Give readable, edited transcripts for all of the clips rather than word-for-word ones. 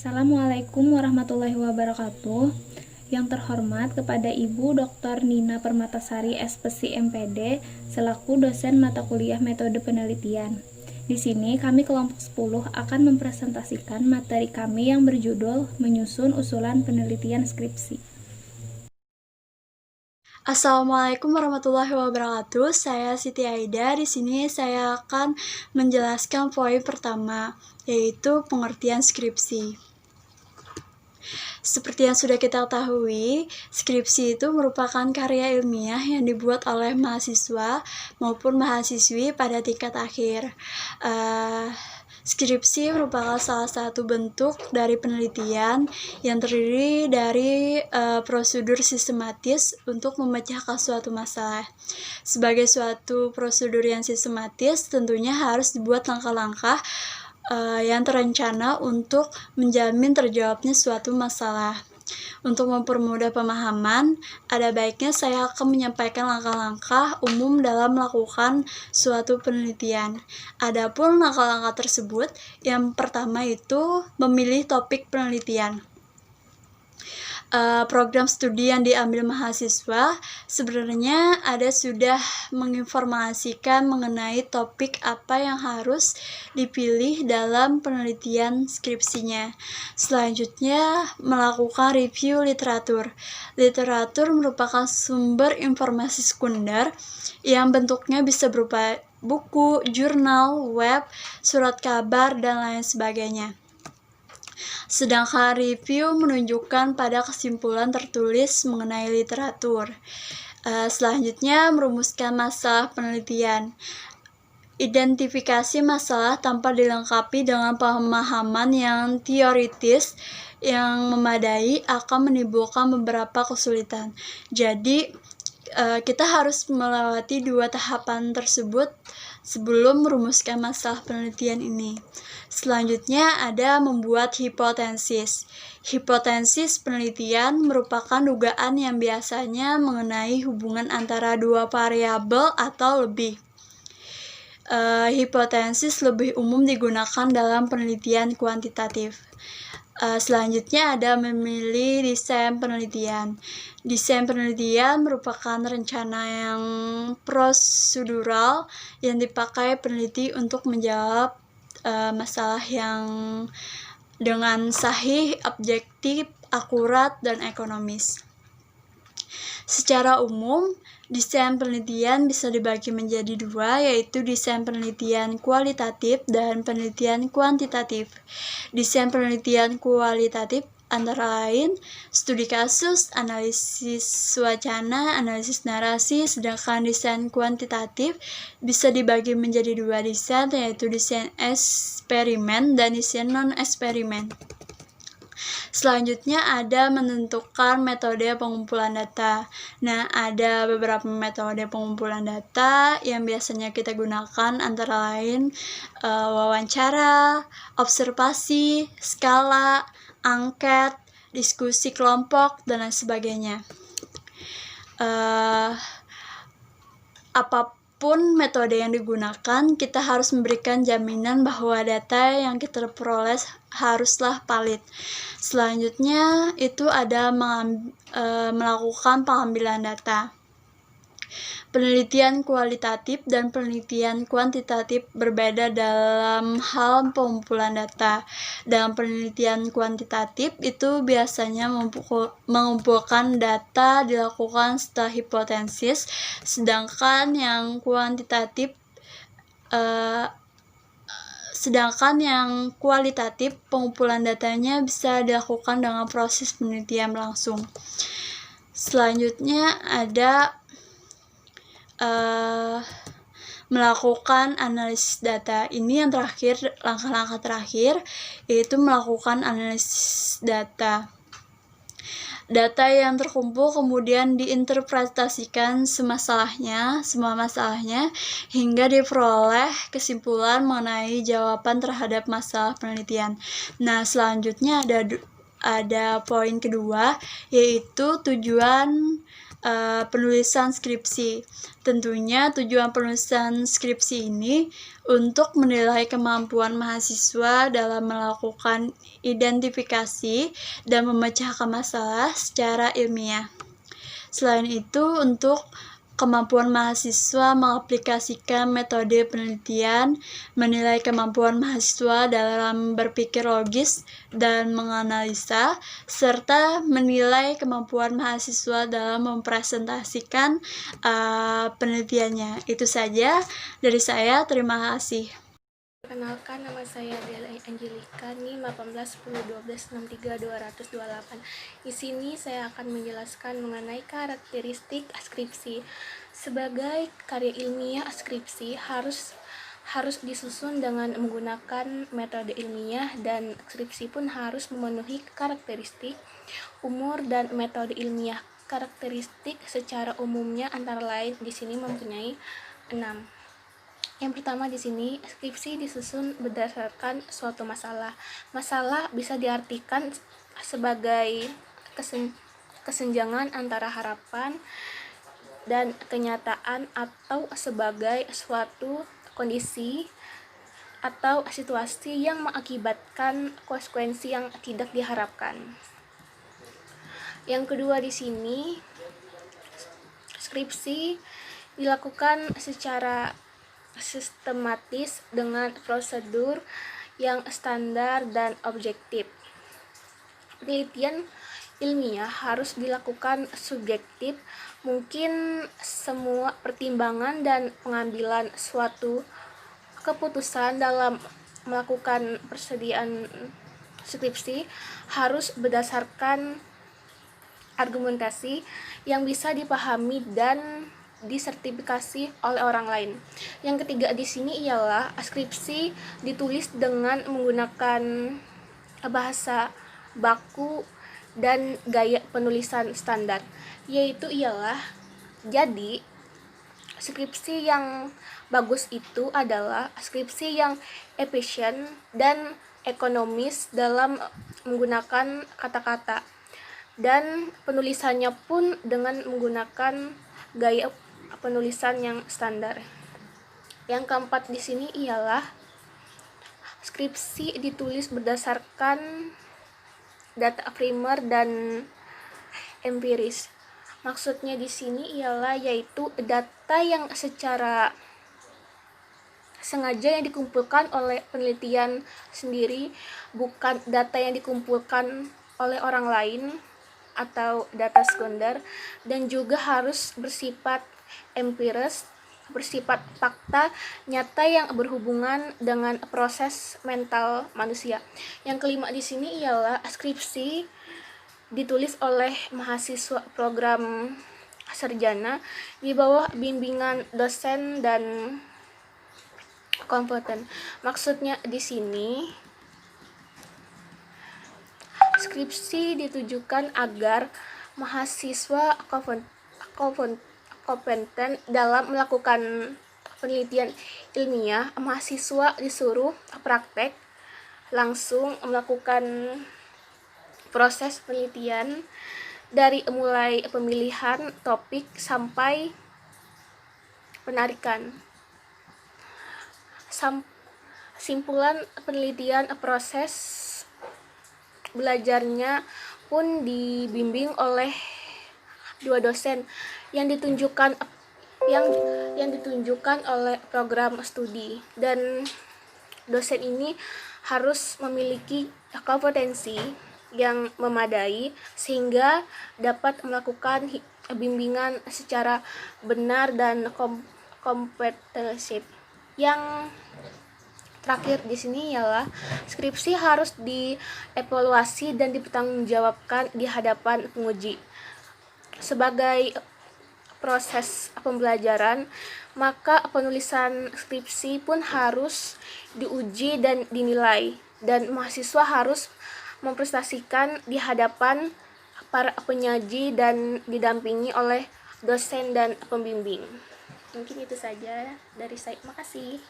Assalamualaikum warahmatullahi wabarakatuh. Yang terhormat kepada Ibu Dr. Nina Permatasari, SPSI MPD, selaku dosen mata kuliah metode penelitian. Di sini kami kelompok 10 akan mempresentasikan materi kami yang berjudul menyusun usulan penelitian skripsi. Assalamualaikum warahmatullahi wabarakatuh. Saya Siti Aida. Di sini saya akan menjelaskan poin pertama, yaitu pengertian skripsi. Seperti yang sudah kita ketahui, skripsi itu merupakan karya ilmiah yang dibuat oleh mahasiswa maupun mahasiswi pada tingkat akhir. Skripsi merupakan salah satu bentuk dari penelitian yang terdiri dari prosedur sistematis untuk memecahkan suatu masalah. Sebagai suatu prosedur yang sistematis, tentunya harus dibuat langkah-langkah yang terencana untuk menjamin terjawabnya suatu masalah. Untuk mempermudah pemahaman, ada baiknya saya akan menyampaikan langkah-langkah umum dalam melakukan suatu penelitian. Adapun langkah-langkah tersebut, yang pertama itu memilih topik penelitian. Program studi yang diambil mahasiswa sebenarnya sudah menginformasikan mengenai topik apa yang harus dipilih dalam penelitian skripsinya. Selanjutnya, melakukan review literatur. Literatur merupakan sumber informasi sekunder yang bentuknya bisa berupa buku, jurnal, web, surat kabar, dan lain sebagainya. Sedangkan review menunjukkan pada kesimpulan tertulis mengenai literatur. Selanjutnya, merumuskan masalah penelitian. Identifikasi masalah tanpa dilengkapi dengan pemahaman yang teoritis yang memadai akan menimbulkan beberapa kesulitan. Jadi, kita harus melewati dua tahapan tersebut sebelum merumuskan masalah penelitian ini. Selanjutnya ada membuat hipotesis. Hipotesis penelitian merupakan dugaan yang biasanya mengenai hubungan antara dua variabel atau lebih. Hipotesis lebih umum digunakan dalam penelitian kuantitatif. Selanjutnya ada memilih desain penelitian. Desain penelitian merupakan rencana yang prosedural yang dipakai peneliti untuk menjawab masalah yang dengan sahih, objektif, akurat, dan ekonomis. Secara umum, desain penelitian bisa dibagi menjadi dua, yaitu desain penelitian kualitatif dan penelitian kuantitatif. Desain penelitian kualitatif antara lain studi kasus, analisis wacana, analisis narasi, sedangkan desain kuantitatif bisa dibagi menjadi dua desain, yaitu desain eksperimen dan desain non-eksperimen. Selanjutnya ada menentukan metode pengumpulan data. Nah, ada beberapa metode pengumpulan data yang biasanya kita gunakan antara lain wawancara, observasi, skala, angket, diskusi kelompok, dan lain sebagainya. Apapun metode yang digunakan, kita harus memberikan jaminan bahwa data yang kita peroleh haruslah valid. Selanjutnya itu ada melakukan pengambilan data. Penelitian kualitatif dan penelitian kuantitatif berbeda dalam hal pengumpulan data. Dalam penelitian kuantitatif itu biasanya mengumpulkan data dilakukan setelah hipotesis, sedangkan yang kualitatif pengumpulan datanya bisa dilakukan dengan proses penelitian langsung. Selanjutnya ada melakukan analisis data. Ini yang terakhir, langkah-langkah terakhir, yaitu melakukan analisis data. Data yang terkumpul kemudian diinterpretasikan semua masalahnya hingga diperoleh kesimpulan mengenai jawaban terhadap masalah penelitian. Nah, selanjutnya ada poin kedua, yaitu tujuan penulisan skripsi. Tentunya tujuan penulisan skripsi ini untuk menilai kemampuan mahasiswa dalam melakukan identifikasi dan memecahkan masalah secara ilmiah. Selain itu, untuk kemampuan mahasiswa mengaplikasikan metode penelitian, menilai kemampuan mahasiswa dalam berpikir logis dan menganalisa, serta menilai kemampuan mahasiswa dalam mempresentasikan penelitiannya. Itu saja dari saya, terima kasih. Perkenalkan, nama saya Dela Angelika, NIM 1810126328. Di sini saya akan menjelaskan mengenai karakteristik skripsi. Sebagai karya ilmiah, skripsi harus disusun dengan menggunakan metode ilmiah, dan skripsi pun harus memenuhi karakteristik, umur, dan metode ilmiah. Karakteristik secara umumnya antara lain di sini mempunyai 6. Yang pertama di sini, skripsi disusun berdasarkan suatu masalah. Masalah bisa diartikan sebagai kesenjangan antara harapan dan kenyataan, atau sebagai suatu kondisi atau situasi yang mengakibatkan konsekuensi yang tidak diharapkan. Yang kedua di sini, skripsi dilakukan secara sistematis dengan prosedur yang standar dan objektif. Penelitian ilmiah harus dilakukan subjektif, mungkin semua pertimbangan dan pengambilan suatu keputusan dalam melakukan persediaan skripsi harus berdasarkan argumentasi yang bisa dipahami dan disertifikasi oleh orang lain. Yang ketiga di sini ialah skripsi ditulis dengan menggunakan bahasa baku dan gaya penulisan standar, yaitu ialah jadi skripsi yang bagus itu adalah skripsi yang efisien dan ekonomis dalam menggunakan kata-kata, dan penulisannya pun dengan menggunakan gaya penulisan yang standar. Yang keempat di sini ialah skripsi ditulis berdasarkan data primer dan empiris. Maksudnya di sini ialah yaitu data yang secara sengaja yang dikumpulkan oleh penelitian sendiri, bukan data yang dikumpulkan oleh orang lain atau data sekunder, dan juga harus bersifat empiris, bersifat fakta nyata yang berhubungan dengan proses mental manusia. Yang kelima di sini ialah skripsi ditulis oleh mahasiswa program sarjana di bawah bimbingan dosen dan kompeten. Maksudnya di sini skripsi ditujukan agar mahasiswa kompeten dalam melakukan penelitian ilmiah. Mahasiswa disuruh praktek langsung melakukan proses penelitian dari mulai pemilihan topik sampai penarikan. Simpulan penelitian, proses belajarnya pun dibimbing oleh dua dosen yang ditunjukkan oleh program studi, dan dosen ini harus memiliki kompetensi yang memadai sehingga dapat melakukan bimbingan secara benar dan komprehensif. Yang terakhir di sini ialah skripsi harus dievaluasi dan dipertanggungjawabkan di hadapan penguji. Sebagai proses pembelajaran, maka penulisan skripsi pun harus diuji dan dinilai, dan mahasiswa harus mempresentasikan di hadapan para penyaji dan didampingi oleh dosen dan pembimbing. Mungkin itu saja dari saya. Makasih.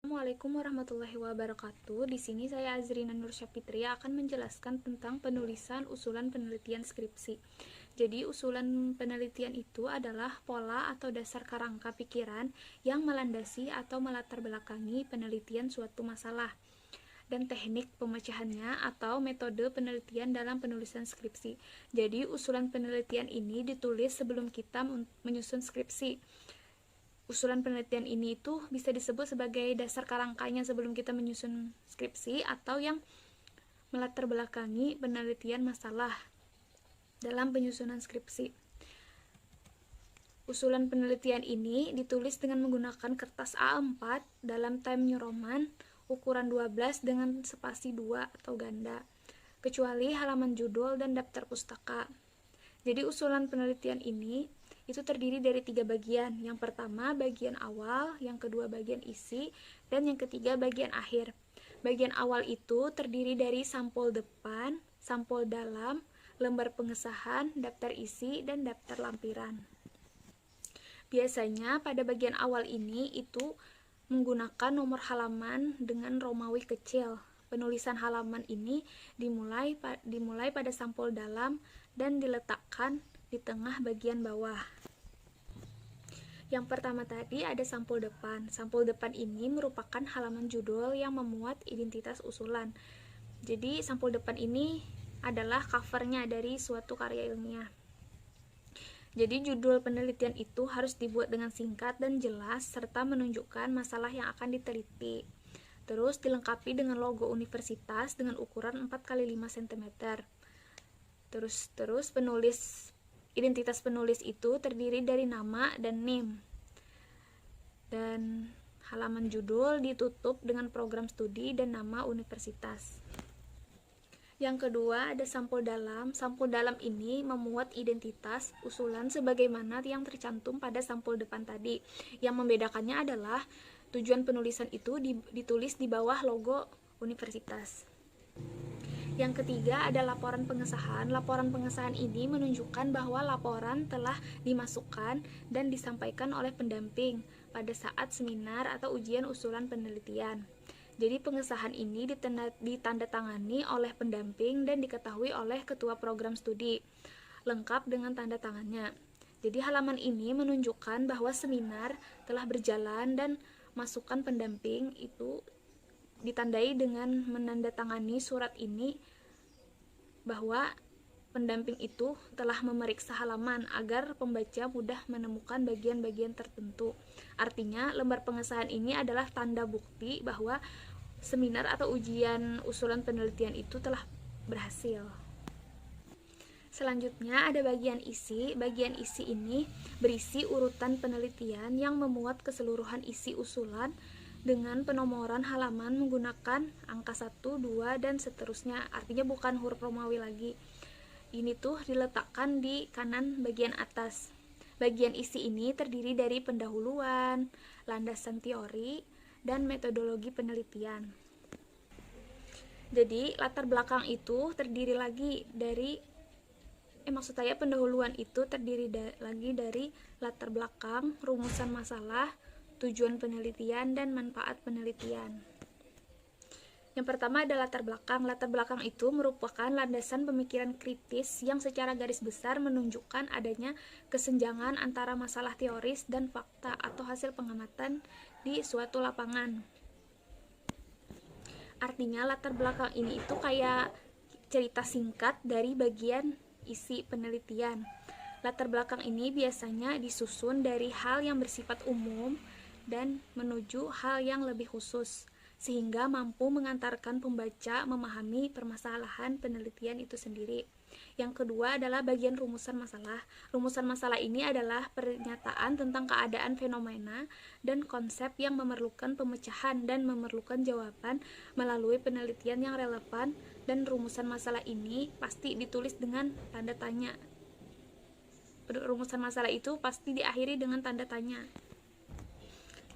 Assalamualaikum warahmatullahi wabarakatuh. Di sini saya Azrina Nur Syafitria akan menjelaskan tentang penulisan usulan penelitian skripsi. Jadi usulan penelitian itu adalah pola atau dasar kerangka pikiran yang melandasi atau melatar belakangi penelitian suatu masalah dan teknik pemecahannya atau metode penelitian dalam penulisan skripsi. Jadi usulan penelitian ini ditulis sebelum kita menyusun skripsi. Usulan penelitian ini itu bisa disebut sebagai dasar kerangkanya sebelum kita menyusun skripsi atau yang melatar belakangi penelitian masalah dalam penyusunan skripsi. Usulan penelitian ini ditulis dengan menggunakan kertas A4 dalam Times New Roman ukuran 12 dengan spasi 2 atau ganda, kecuali halaman judul dan daftar pustaka. Jadi usulan penelitian ini itu terdiri dari 3 bagian. Yang pertama bagian awal, yang kedua bagian isi, dan yang ketiga bagian akhir. Bagian awal itu terdiri dari sampul depan, sampul dalam, lembar pengesahan, daftar isi, dan daftar lampiran. Biasanya pada bagian awal ini itu menggunakan nomor halaman dengan Romawi kecil. Penulisan halaman ini dimulai pada sampul dalam dan diletakkan di tengah bagian bawah. Yang pertama tadi ada sampul depan. Sampul depan ini merupakan halaman judul yang memuat identitas usulan. Jadi sampul depan ini adalah covernya dari suatu karya ilmiah. Jadi judul penelitian itu harus dibuat dengan singkat dan jelas serta menunjukkan masalah yang akan diteliti. Terus dilengkapi dengan logo universitas dengan ukuran 4x5 cm. Terus identitas penulis itu terdiri dari nama dan NIM. Dan halaman judul ditutup dengan program studi dan nama universitas. Yang kedua ada sampul dalam. Sampul dalam ini memuat identitas usulan sebagaimana yang tercantum pada sampul depan tadi. Yang membedakannya adalah tujuan penulisan itu ditulis di bawah logo universitas. Yang ketiga ada laporan pengesahan. Laporan pengesahan ini menunjukkan bahwa laporan telah dimasukkan dan disampaikan oleh pendamping pada saat seminar atau ujian usulan penelitian. Jadi pengesahan ini ditandatangani oleh pendamping dan diketahui oleh ketua program studi, lengkap dengan tanda tangannya. Jadi halaman ini menunjukkan bahwa seminar telah berjalan dan masukan pendamping itu ditandai dengan menandatangani surat ini bahwa pendamping itu telah memeriksa halaman agar pembaca mudah menemukan bagian-bagian tertentu. Artinya, lembar pengesahan ini adalah tanda bukti bahwa seminar atau ujian usulan penelitian itu telah berhasil. Selanjutnya ada bagian isi. Bagian isi ini berisi urutan penelitian yang memuat keseluruhan isi usulan dengan penomoran halaman menggunakan angka 1, 2, dan seterusnya. Artinya bukan huruf Romawi lagi. Ini tuh diletakkan di kanan bagian atas. Bagian isi ini terdiri dari pendahuluan, landasan teori, dan metodologi penelitian. Jadi latar belakang itu terdiri lagi dari pendahuluan itu terdiri lagi dari latar belakang, rumusan masalah, tujuan penelitian, dan manfaat penelitian. Yang pertama ada latar belakang. Latar belakang itu merupakan landasan pemikiran kritis yang secara garis besar menunjukkan adanya kesenjangan antara masalah teoris dan fakta atau hasil pengamatan di suatu lapangan. Artinya latar belakang ini itu kayak cerita singkat dari bagian isi penelitian. Latar belakang ini biasanya disusun dari hal yang bersifat umum dan menuju hal yang lebih khusus, sehingga mampu mengantarkan pembaca memahami permasalahan penelitian itu sendiri. Yang kedua adalah bagian rumusan masalah. Rumusan masalah ini adalah pernyataan tentang keadaan fenomena dan konsep yang memerlukan pemecahan dan memerlukan jawaban melalui penelitian yang relevan, dan rumusan masalah ini pasti ditulis dengan tanda tanya. Rumusan masalah itu pasti diakhiri dengan tanda tanya.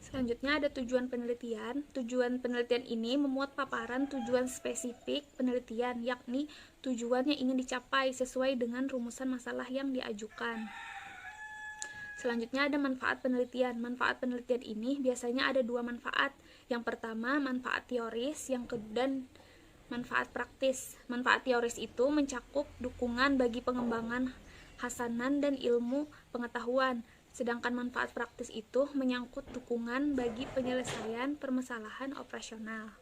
Selanjutnya ada tujuan penelitian. Tujuan penelitian ini memuat paparan tujuan spesifik penelitian, yakni tujuan yang ingin dicapai sesuai dengan rumusan masalah yang diajukan. Selanjutnya ada manfaat penelitian. Manfaat penelitian ini biasanya ada 2 manfaat. Yang pertama manfaat teoris, dan manfaat praktis. Manfaat teoris itu mencakup dukungan bagi pengembangan hasanan dan ilmu pengetahuan. Sedangkan manfaat praktis itu menyangkut dukungan bagi penyelesaian permasalahan operasional.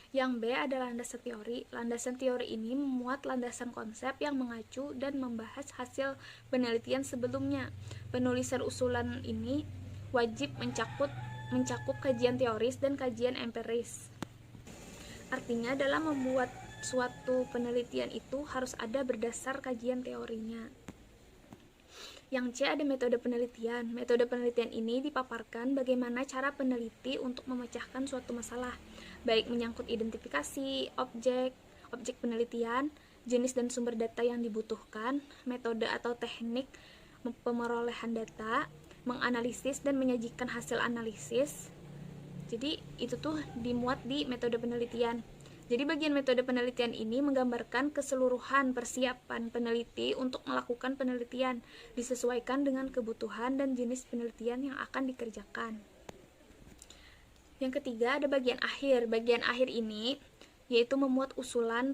Yang B adalah landasan teori. Landasan teori ini memuat landasan konsep yang mengacu dan membahas hasil penelitian sebelumnya. Penulisan usulan ini wajib mencakup kajian teoris dan kajian empiris. Artinya, dalam membuat suatu penelitian itu harus ada berdasar kajian teorinya. Yang C ada metode penelitian. Metode penelitian ini dipaparkan bagaimana cara peneliti untuk memecahkan suatu masalah, baik menyangkut identifikasi, objek penelitian, jenis dan sumber data yang dibutuhkan, metode atau teknik pemerolehan data, menganalisis dan menyajikan hasil analisis. Jadi itu tuh dimuat di metode penelitian. Jadi bagian metode penelitian ini menggambarkan keseluruhan persiapan peneliti untuk melakukan penelitian, disesuaikan dengan kebutuhan dan jenis penelitian yang akan dikerjakan. Yang ketiga ada bagian akhir. Bagian akhir ini yaitu memuat usulan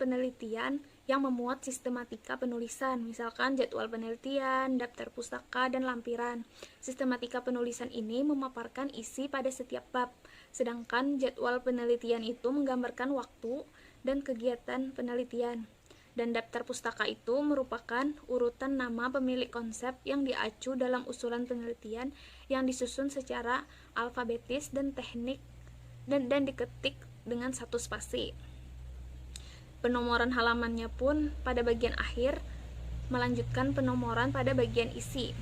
penelitian yang memuat sistematika penulisan, misalkan jadwal penelitian, daftar pustaka, dan lampiran. Sistematika penulisan ini memaparkan isi pada setiap bab, sedangkan jadwal penelitian itu menggambarkan waktu dan kegiatan penelitian. Dan daftar pustaka itu merupakan urutan nama pemilik konsep yang diacu dalam usulan penelitian yang disusun secara alfabetis dan teknik dan diketik dengan satu spasi. Penomoran halamannya pun pada bagian akhir melanjutkan penomoran pada bagian isi.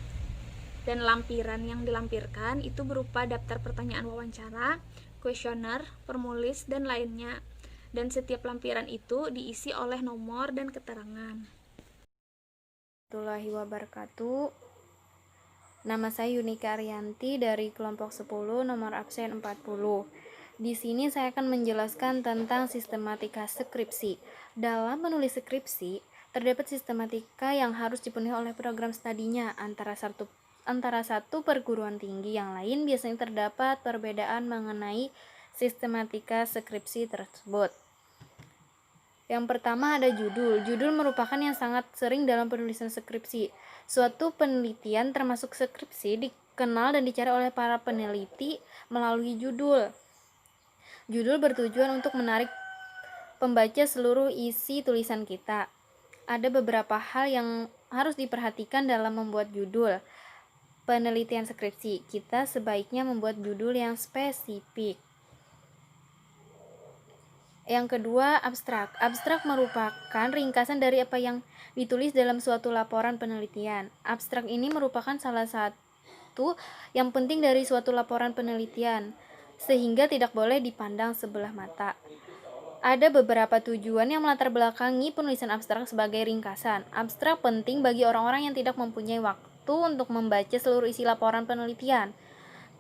Dan lampiran yang dilampirkan itu berupa daftar pertanyaan wawancara, kuesioner, permulis, dan lainnya. Dan setiap lampiran itu diisi oleh nomor dan keterangan. Warahmatullahi wabarakatuh. Nama saya Yunika Arianti dari kelompok 10 nomor absen 40. Di sini saya akan menjelaskan tentang sistematika skripsi. Dalam menulis skripsi, terdapat sistematika yang harus dipenuhi oleh program studinya. Antara satu perguruan tinggi yang lain biasanya terdapat perbedaan mengenai sistematika skripsi tersebut. Yang pertama ada judul. Judul merupakan yang sangat sering dalam penulisan skripsi. Suatu penelitian termasuk skripsi dikenal dan dicari oleh para peneliti melalui judul. Judul bertujuan untuk menarik pembaca seluruh isi tulisan kita. Ada beberapa hal yang harus diperhatikan dalam membuat judul penelitian skripsi. Kita sebaiknya membuat judul yang spesifik. Yang kedua, abstrak. Abstrak merupakan ringkasan dari apa yang ditulis dalam suatu laporan penelitian. Abstrak ini merupakan salah satu yang penting dari suatu laporan penelitian, sehingga tidak boleh dipandang sebelah mata. Ada beberapa tujuan yang melatar belakangi penulisan abstrak sebagai ringkasan. Abstrak penting bagi orang-orang yang tidak mempunyai waktu untuk membaca seluruh isi laporan penelitian.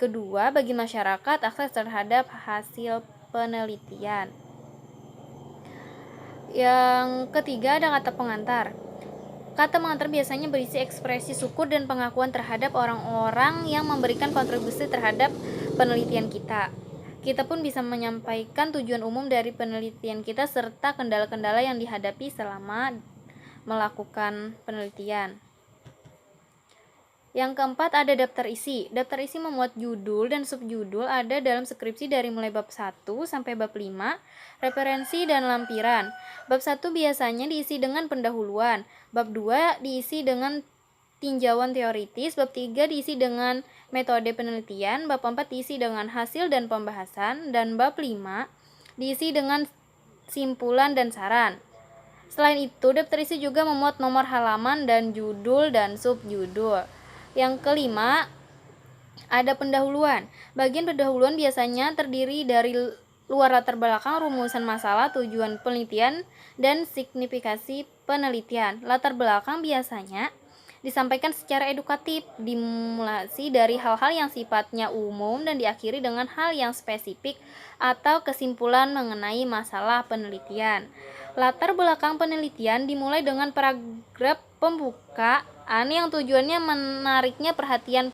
Kedua, bagi masyarakat akses terhadap hasil penelitian. Yang ketiga ada kata pengantar. Kata pengantar biasanya berisi ekspresi syukur dan pengakuan terhadap orang-orang yang memberikan kontribusi terhadap penelitian kita. Kita pun bisa menyampaikan tujuan umum dari penelitian kita serta kendala-kendala yang dihadapi selama melakukan penelitian. Yang keempat ada daftar isi. Daftar isi memuat judul dan subjudul ada dalam skripsi dari mulai bab 1 sampai bab 5, referensi dan lampiran. Bab 1 biasanya diisi dengan pendahuluan, bab 2 diisi dengan tinjauan teoritis, bab 3 diisi dengan metode penelitian, bab 4 diisi dengan hasil dan pembahasan, dan bab 5 diisi dengan simpulan dan saran. Selain itu, daftar isi juga memuat nomor halaman dan judul dan subjudul. Yang kelima, ada pendahuluan. Bagian pendahuluan biasanya terdiri dari luar latar belakang, rumusan masalah, tujuan penelitian, dan signifikasi penelitian. Latar belakang biasanya disampaikan secara edukatif, dimulai dari hal-hal yang sifatnya umum dan diakhiri dengan hal yang spesifik atau kesimpulan mengenai masalah penelitian. Latar belakang penelitian dimulai dengan paragraf pembukaan yang tujuannya menariknya perhatian